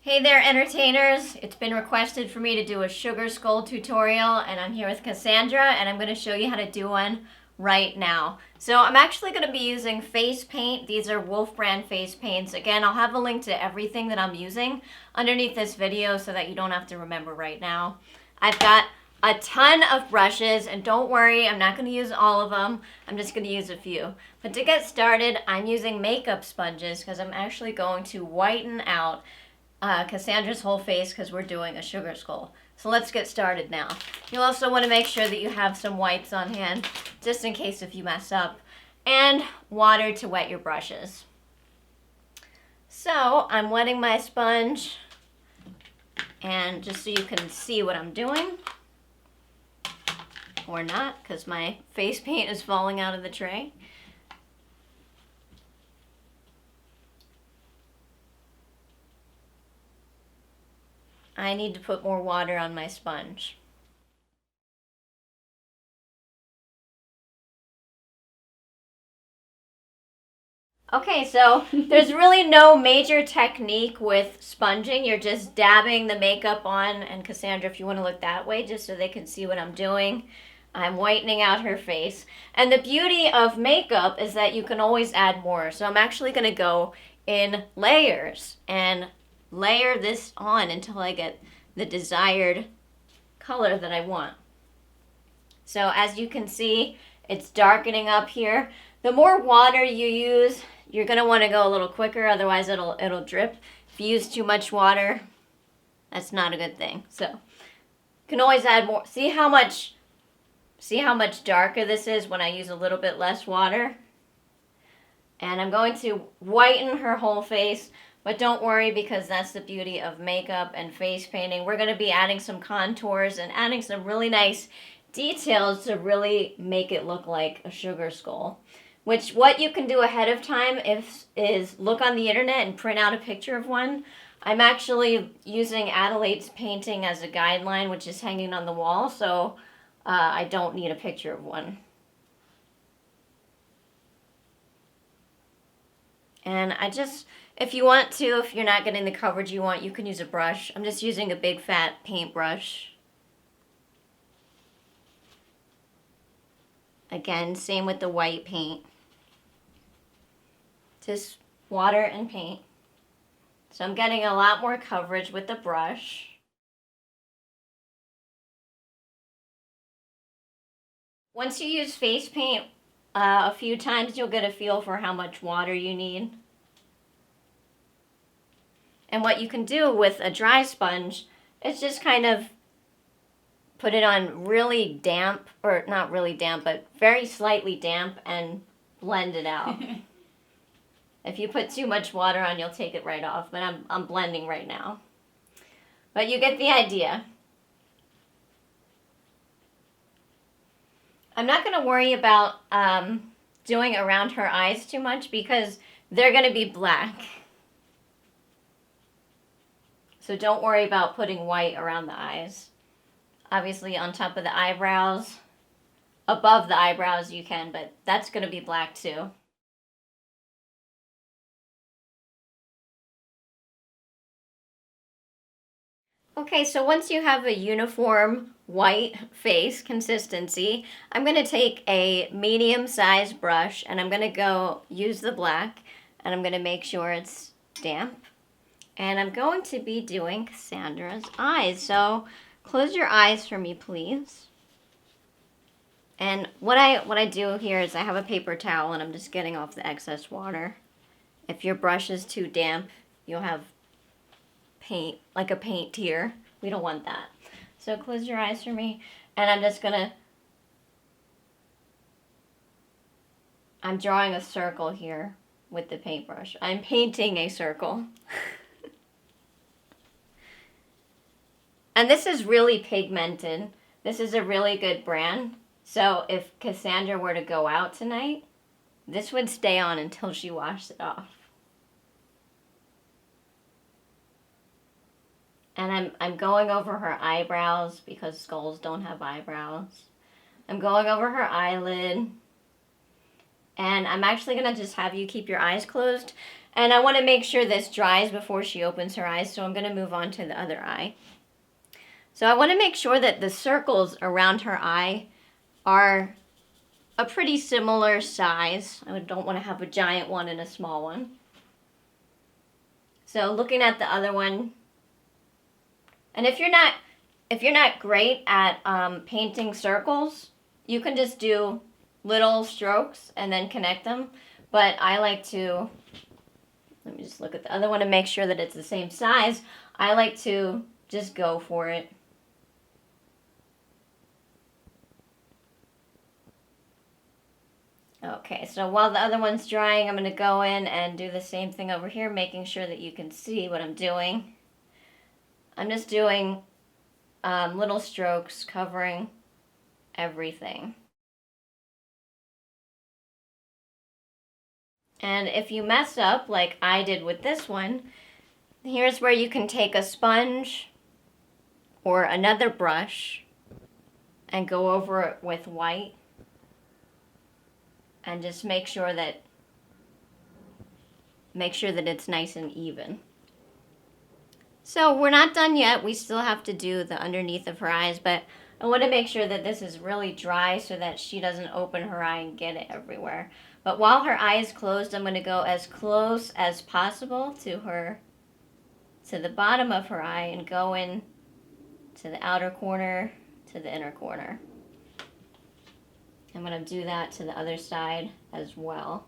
Hey there, entertainers! It's been requested for me to do a sugar skull tutorial, and I'm here with Cassandra, and I'm going to show you how to do one right now. So I'm actually going to be using face paint. These are Wolf brand face paints. Again, I'll have a link to everything that I'm using underneath this video so that you don't have to remember right now. I've got a ton of brushes, and don't worry, I'm not going to use all of them. I'm just going to use a few. But to get started, I'm using makeup sponges because I'm actually going to whiten out Cassandra's whole face because we're doing a sugar skull. So let's get started now. You'll also want to make sure that you have some wipes on hand just in case if you mess up, and water to wet your brushes. So I'm wetting my sponge, and just so you can see what I'm doing, or not because my face paint is falling out of the tray. I need to put more water on my sponge. Okay, so there's really no major technique with sponging. You're just dabbing the makeup on, and Cassandra, if you want to look that way, just so they can see what I'm doing. I'm whitening out her face. And the beauty of makeup is that you can always add more. So I'm actually going to go in layers and layer this on until I get the desired color that I want. So as you can see, it's darkening up here. The more water you use, you're going to want to go a little quicker, otherwise it'll drip. If you use too much water, that's not a good thing. So you can always add more. See how much darker this is when I use a little bit less water? And I'm going to whiten her whole face. But don't worry, because that's the beauty of makeup and face painting. We're going to be adding some contours and adding some really nice details to really make it look like a sugar skull. Which, what you can do ahead of time is look on the internet and print out a picture of one. I'm actually using Adelaide's painting as a guideline, which is hanging on the wall, so I don't need a picture of one. And if you want to, if you're not getting the coverage you want, you can use a brush. I'm just using a big fat paintbrush. Again, same with the white paint. Just water and paint. So I'm getting a lot more coverage with the brush. Once you use face paint a few times, you'll get a feel for how much water you need. And what you can do with a dry sponge is just kind of put it on really damp, or not really damp, but very slightly damp, and blend it out. If you put too much water on, you'll take it right off, but I'm blending right now. But you get the idea. I'm not going to worry about doing around her eyes too much because they're going to be black. So don't worry about putting white around the eyes. Obviously on top of the eyebrows, above the eyebrows you can, but that's going to be black too. Okay, so once you have a uniform white face consistency, I'm going to take a medium-sized brush and I'm going to go use the black, and I'm going to make sure it's damp. And I'm going to be doing Cassandra's eyes. So close your eyes for me, please. And what I do here is I have a paper towel and I'm just getting off the excess water. If your brush is too damp, you'll have paint, like a paint tear. We don't want that. So close your eyes for me, and I'm drawing a circle here with the paintbrush. I'm painting a circle. And this is really pigmented. This is a really good brand. So if Cassandra were to go out tonight, this would stay on until she washed it off. And I'm going over her eyebrows because skulls don't have eyebrows. I'm going over her eyelid. And I'm actually going to just have you keep your eyes closed. And I want to make sure this dries before she opens her eyes, so I'm going to move on to the other eye. So I want to make sure that the circles around her eye are a pretty similar size. I don't want to have a giant one and a small one. So looking at the other one, and if you're not great at painting circles, you can just do little strokes and then connect them. But I like to, let me just look at the other one and make sure that it's the same size. I like to just go for it. Okay, so while the other one's drying, I'm going to go in and do the same thing over here, making sure that you can see what I'm doing. I'm just doing little strokes covering everything. And if you mess up, like I did with this one, here's where you can take a sponge or another brush and go over it with white. And just make sure that it's nice and even. So we're not done yet. We still have to do the underneath of her eyes, but I want to make sure that this is really dry so that she doesn't open her eye and get it everywhere. But while her eye is closed, I'm going to go as close as possible to the bottom of her eye and go in to the outer corner, to the inner corner. I'm going to do that to the other side as well.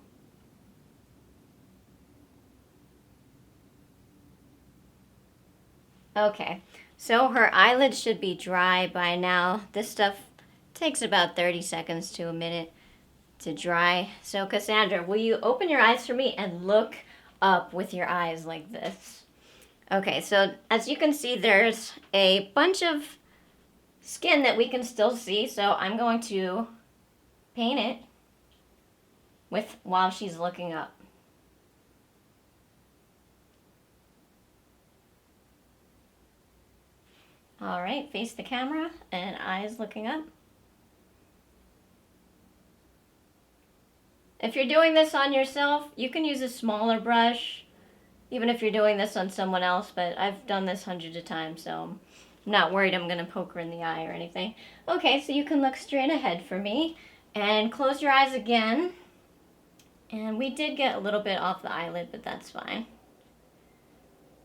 Okay, so her eyelids should be dry by now. This stuff takes about 30 seconds to a minute to dry. So Cassandra, will you open your eyes for me and look up with your eyes like this? Okay, so as you can see, there's a bunch of skin that we can still see, so I'm going to paint it while she's looking up. All right, face the camera and eyes looking up. If you're doing this on yourself, you can use a smaller brush, even if you're doing this on someone else, but I've done this hundreds of times, so I'm not worried I'm going to poke her in the eye or anything. Okay, so you can look straight ahead for me and close your eyes again. And we did get a little bit off the eyelid, but that's fine.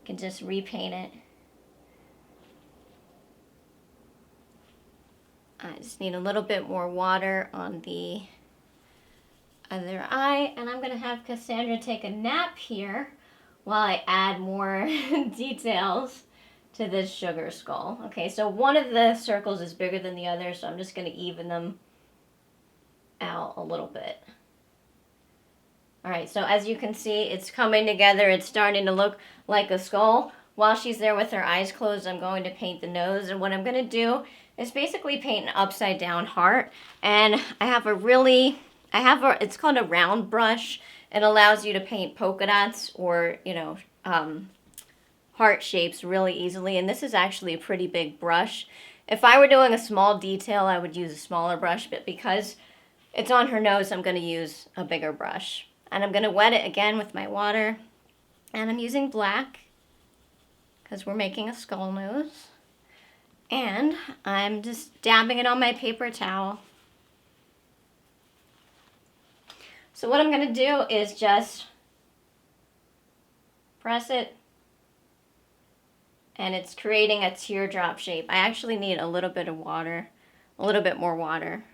You can just repaint it. I just need a little bit more water on the other eye, and I'm going to have Cassandra take a nap here while I add more details to this sugar skull. Okay, so one of the circles is bigger than the other, so I'm just going to even them out a little bit. All right, so as you can see, it's coming together. It's starting to look like a skull. While she's there with her eyes closed, I'm going to paint the nose, and what I'm going to do is basically paint an upside down heart. And I have it's called a round brush. It allows you to paint polka dots or, heart shapes really easily. And this is actually a pretty big brush. If I were doing a small detail, I would use a smaller brush, but because it's on her nose, I'm going to use a bigger brush. And I'm going to wet it again with my water. And I'm using black because we're making a skull nose. And I'm just dabbing it on my paper towel. So what I'm going to do is just press it, and it's creating a teardrop shape. I actually need a little bit of water, a little bit more water.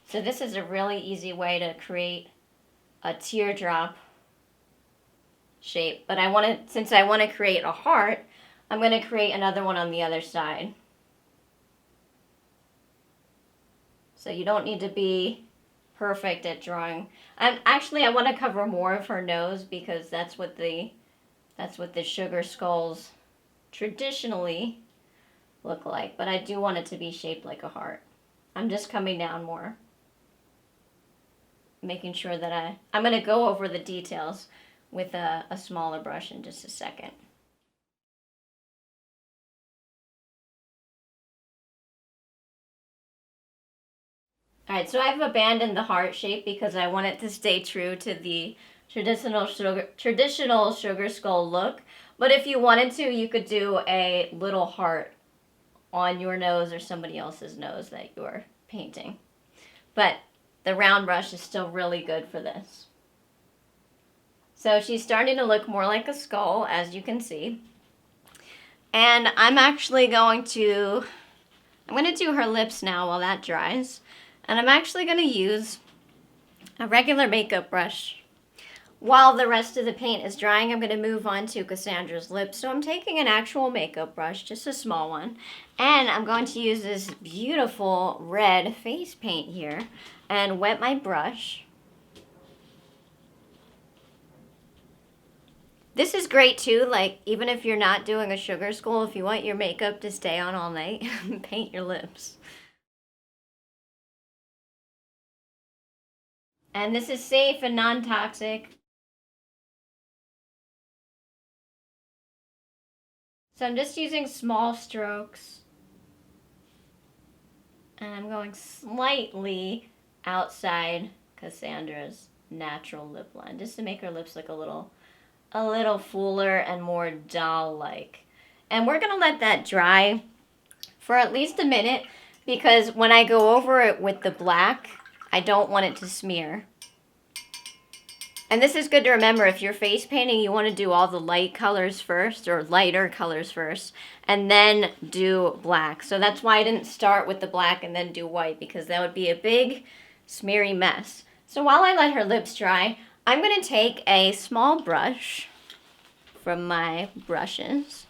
So this is a really easy way to create a teardrop shape. But since I want to create a heart, I'm going to create another one on the other side. So you don't need to be perfect at drawing. I want to cover more of her nose because that's what the sugar skulls traditionally look like. But I do want it to be shaped like a heart. I'm just coming down more, making sure that I'm going to go over the details with a smaller brush in just a second. All right, so I've abandoned the heart shape because I want it to stay true to the traditional sugar skull look. But if you wanted to, you could do a little heart on your nose or somebody else's nose that you're painting. But the round brush is still really good for this. So she's starting to look more like a skull, as you can see. And I'm actually going to do her lips now while that dries. And I'm actually going to use a regular makeup brush. While the rest of the paint is drying, I'm going to move on to Cassandra's lips. So I'm taking an actual makeup brush, just a small one, and I'm going to use this beautiful red face paint here and wet my brush. This is great too, like even if you're not doing a sugar skull, if you want your makeup to stay on all night, paint your lips. And this is safe and non-toxic. So I'm just using small strokes. And I'm going slightly outside Cassandra's natural lip line, just to make her lips look a little fuller and more doll-like. And we're gonna let that dry for at least a minute, because when I go over it with the black, I don't want it to smear. And this is good to remember. If you're face painting, you want to do all the light colors first, or lighter colors first, and then do black. So that's why I didn't start with the black and then do white, because that would be a big smeary mess. So while I let her lips dry, I'm going to take a small brush from my brushes,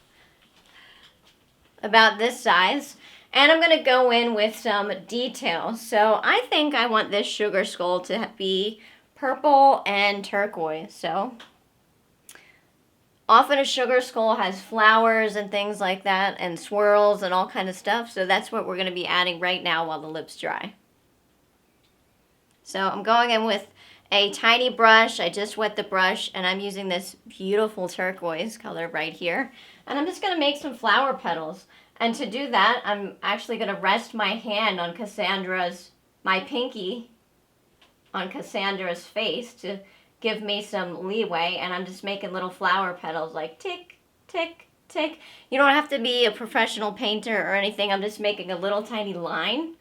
about this size, and I'm going to go in with some details. So I think I want this sugar skull to be purple and turquoise. So often a sugar skull has flowers and things like that, and swirls and all kind of stuff. So that's what we're going to be adding right now while the lips dry. So I'm going in with a tiny brush. I just wet the brush, and I'm using this beautiful turquoise color right here. And I'm just going to make some flower petals. And to do that, I'm actually going to rest my hand on my pinky on Cassandra's face to give me some leeway, and I'm just making little flower petals like tick, tick, tick. You don't have to be a professional painter or anything. I'm just making a little tiny line,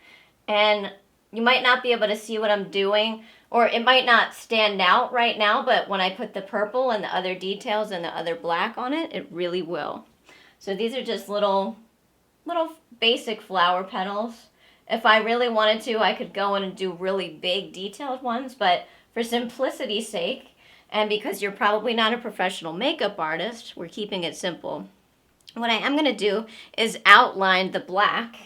and you might not be able to see what I'm doing, or it might not stand out right now, but when I put the purple and the other details and the other black on it, it really will. So these are just little basic flower petals. If I really wanted to, I could go in and do really big detailed ones, but for simplicity's sake, and because you're probably not a professional makeup artist, we're keeping it simple. What I am going to do is outline the black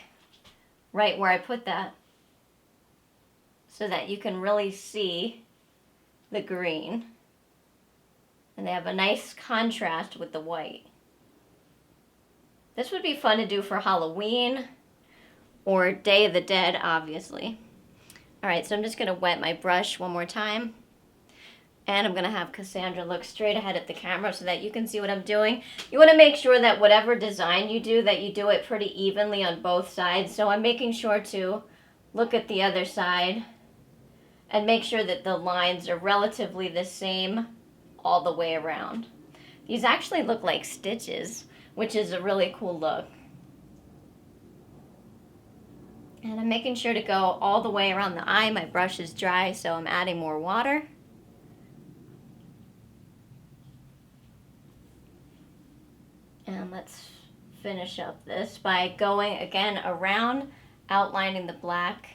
right where I put that, so that you can really see the green. And they have a nice contrast with the white. This would be fun to do for Halloween or Day of the Dead, obviously. All right, so I'm just gonna wet my brush one more time. And I'm gonna have Cassandra look straight ahead at the camera so that you can see what I'm doing. You wanna make sure that whatever design you do, that you do it pretty evenly on both sides. So I'm making sure to look at the other side and make sure that the lines are relatively the same all the way around. These actually look like stitches, which is a really cool look. And I'm making sure to go all the way around the eye. My brush is dry, so I'm adding more water. And let's finish up this by going again around, outlining the black.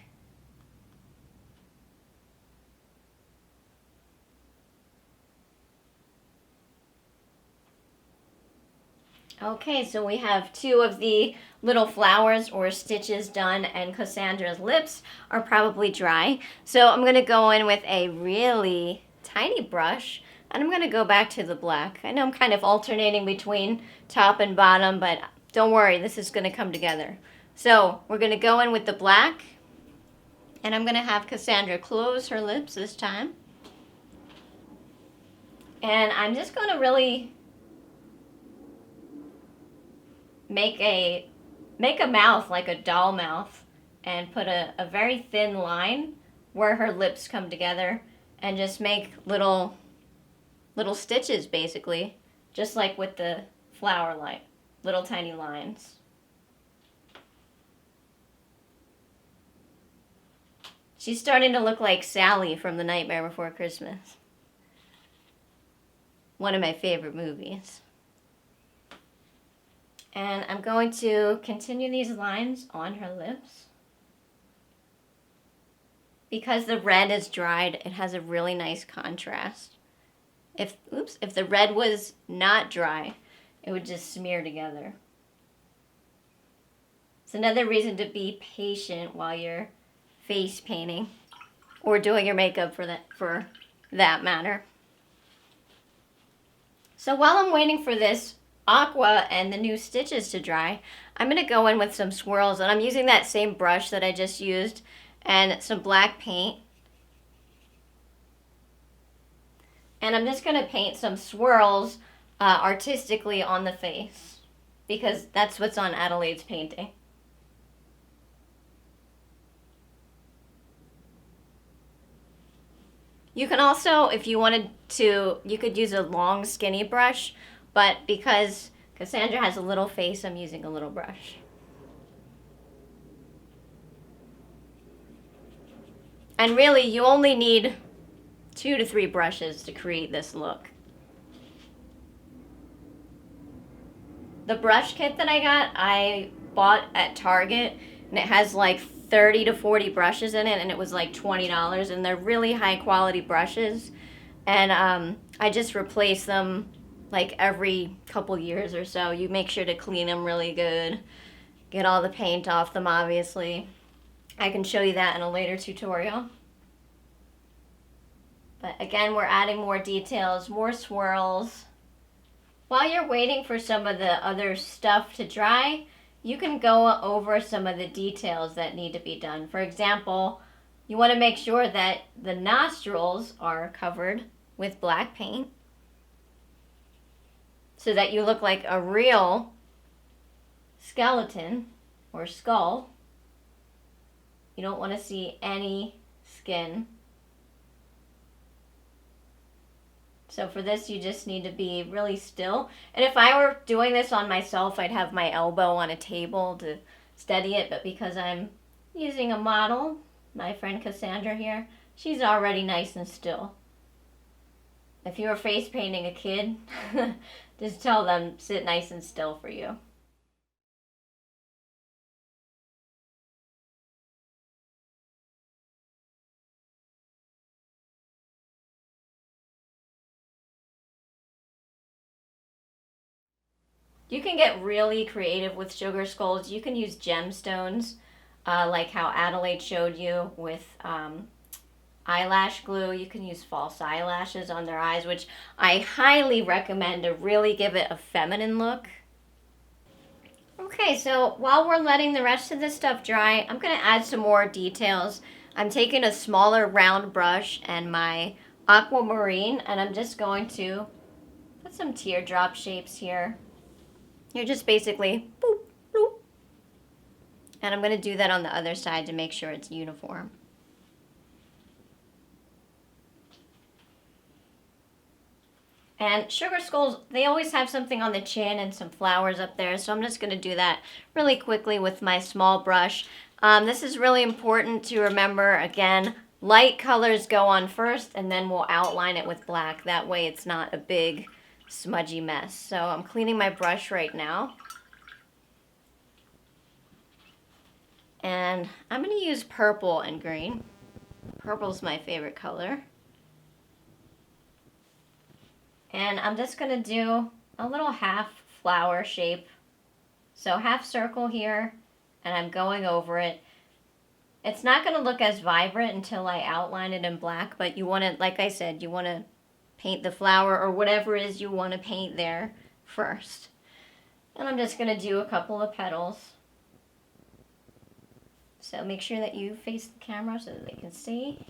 Okay, so we have two of the little flowers or stitches done, and Cassandra's lips are probably dry. So I'm going to go in with a really tiny brush, and I'm going to go back to the black. I know I'm kind of alternating between top and bottom, but don't worry, this is going to come together. So we're going to go in with the black, and I'm going to have Cassandra close her lips this time. And I'm just going to really make a mouth like a doll mouth, and put a very thin line where her lips come together and just make little stitches basically, just like with the flower light, little tiny lines. She's starting to look like Sally from The Nightmare Before Christmas. One of my favorite movies. And I'm going to continue these lines on her lips. Because the red is dried, it has a really nice contrast. If the red was not dry, it would just smear together. It's another reason to be patient while you're face painting or doing your makeup for that matter. So while I'm waiting for this aqua and the new stitches to dry, I'm going to go in with some swirls, and I'm using that same brush that I just used and some black paint. And I'm just going to paint some swirls artistically on the face, because that's what's on Adelaide's painting. You can also, if you wanted to, you could use a long skinny brush, but because Cassandra has a little face, I'm using a little brush. And really, you only need 2 to 3 brushes to create this look. The brush kit that I bought at Target, and it has like 30 to 40 brushes in it, and it was like $20, and they're really high quality brushes. And I just replace them like every couple years or so. You make sure to clean them really good, get all the paint off them, obviously. I can show you that in a later tutorial. But again, we're adding more details, more swirls. While you're waiting for some of the other stuff to dry, you can go over some of the details that need to be done. For example, you want to make sure that the nostrils are covered with black paint so that you look like a real skeleton or skull. You don't want to see any skin. So for this, you just need to be really still. And if I were doing this on myself, I'd have my elbow on a table to steady it. But because I'm using a model, my friend Cassandra here, she's already nice and still. If you were face painting a kid, just tell them, sit nice and still for you. You can get really creative with sugar skulls. You can use gemstones, like how Adelaide showed you with eyelash glue. You can use false eyelashes on their eyes, which I highly recommend to really give it a feminine look. Okay, so while we're letting the rest of this stuff dry, I'm going to add some more details. I'm taking a smaller round brush and my aquamarine, and I'm just going to put some teardrop shapes here. You're just basically boop, boop. And I'm going to do that on the other side to make sure it's uniform. And sugar skulls, they always have something on the chin and some flowers up there, so I'm just going to do that really quickly with my small brush. This is really important to remember. Again, light colors go on first, and then we'll outline it with black. That way it's not a big smudgy mess. So I'm cleaning my brush right now. And I'm going to use purple and green. Purple's my favorite color. And I'm just going to do a little half flower shape. So half circle here, and I'm going over it. It's not going to look as vibrant until I outline it in black, but you want to, like I said, you want to paint the flower or whatever it is you want to paint there first. And I'm just going to do a couple of petals. So make sure that you face the camera so that they can see.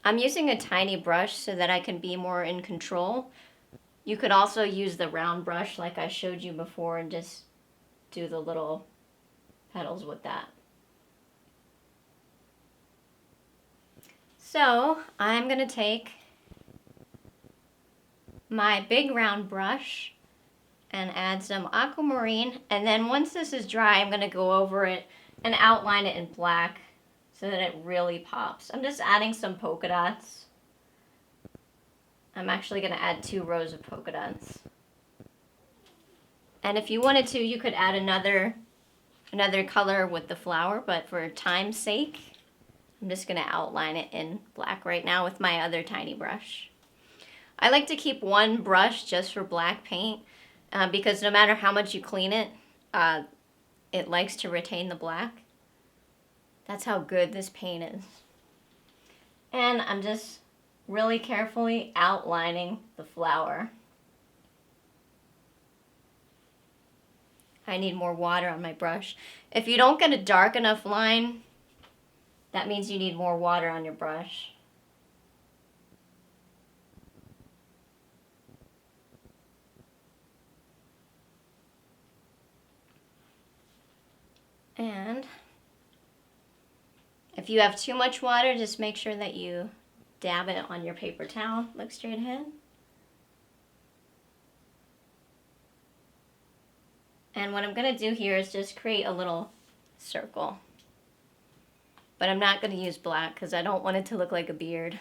I'm using a tiny brush so that I can be more in control. You could also use the round brush like I showed you before and just do the little petals with that. So I'm going to take my big round brush and add some aquamarine, and then once this is dry, I'm going to go over it and outline it in black so that it really pops. I'm just adding some polka dots. I'm actually going to add 2 rows of polka dots. And if you wanted to, you could add another color with the flower, but for time's sake, I'm just going to outline it in black right now with my other tiny brush. I like to keep one brush just for black paint because no matter how much you clean it, it likes to retain the black. That's how good this paint is. And I'm just really carefully outlining the flower. I need more water on my brush. If you don't get a dark enough line, that means you need more water on your brush. And if you have too much water, just make sure that you dab it on your paper towel. Look straight ahead. And what I'm going to do here is just create a little circle. But I'm not going to use black because I don't want it to look like a beard.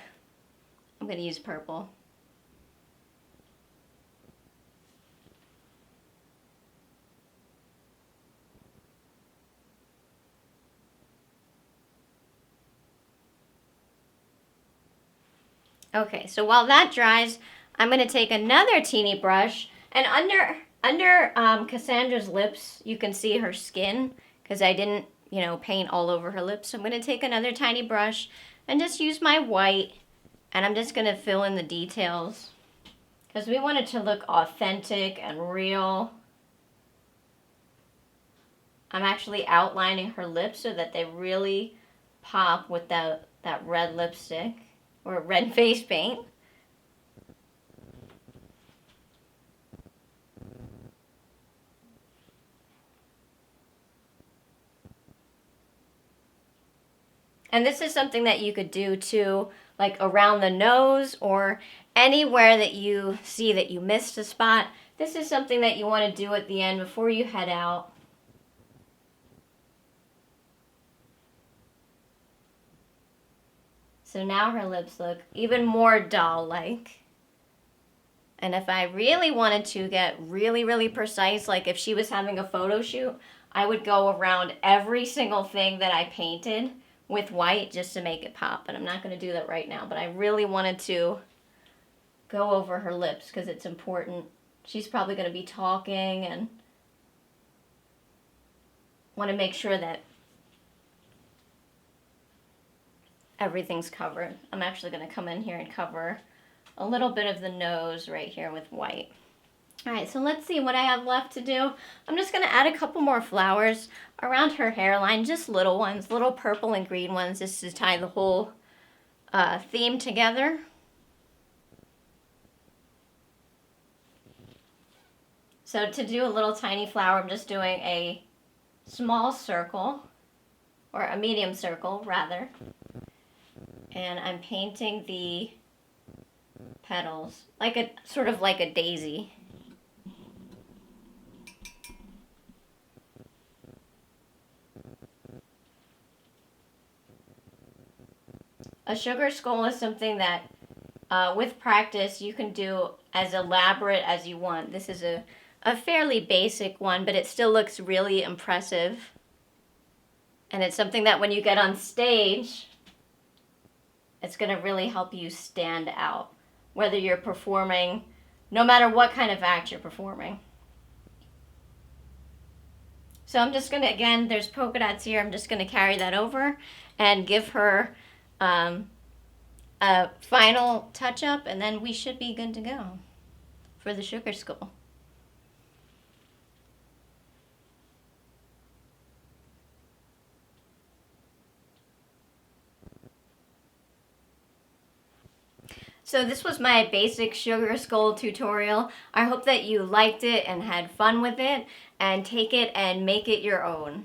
I'm going to use purple. Okay, so while that dries, I'm going to take another teeny brush, and under Cassandra's lips, you can see her skin because I didn't, paint all over her lips. So I'm going to take another tiny brush and just use my white, and I'm just going to fill in the details because we want it to look authentic and real. I'm actually outlining her lips so that they really pop with that red lipstick. Or red face paint. And this is something that you could do too, like around the nose or anywhere that you see that you missed a spot. This is something that you want to do at the end before you head out. So now her lips look even more doll-like. And if I really wanted to get really, really precise, like if she was having a photo shoot, I would go around every single thing that I painted with white just to make it pop. But I'm not going to do that right now. But I really wanted to go over her lips because it's important. She's probably going to be talking and want to make sure that everything's covered. I'm actually going to come in here and cover a little bit of the nose right here with white. All right, so let's see what I have left to do. I'm just going to add a couple more flowers around her hairline, just little ones, little purple and green ones, just to tie the whole theme together. So to do a little tiny flower, I'm just doing a small circle, or a medium circle rather. And I'm painting the petals like sort of like a daisy. A sugar skull is something that with practice you can do as elaborate as you want. This is a fairly basic one, but it still looks really impressive. And it's something that when you get on stage, it's going to really help you stand out, whether you're performing, no matter what kind of act you're performing. So I'm just going to, again, there's polka dots here. I'm just going to carry that over and give her a final touch-up, and then we should be good to go for the sugar skull. So this was my basic sugar skull tutorial. I hope that you liked it and had fun with it, and take it and make it your own.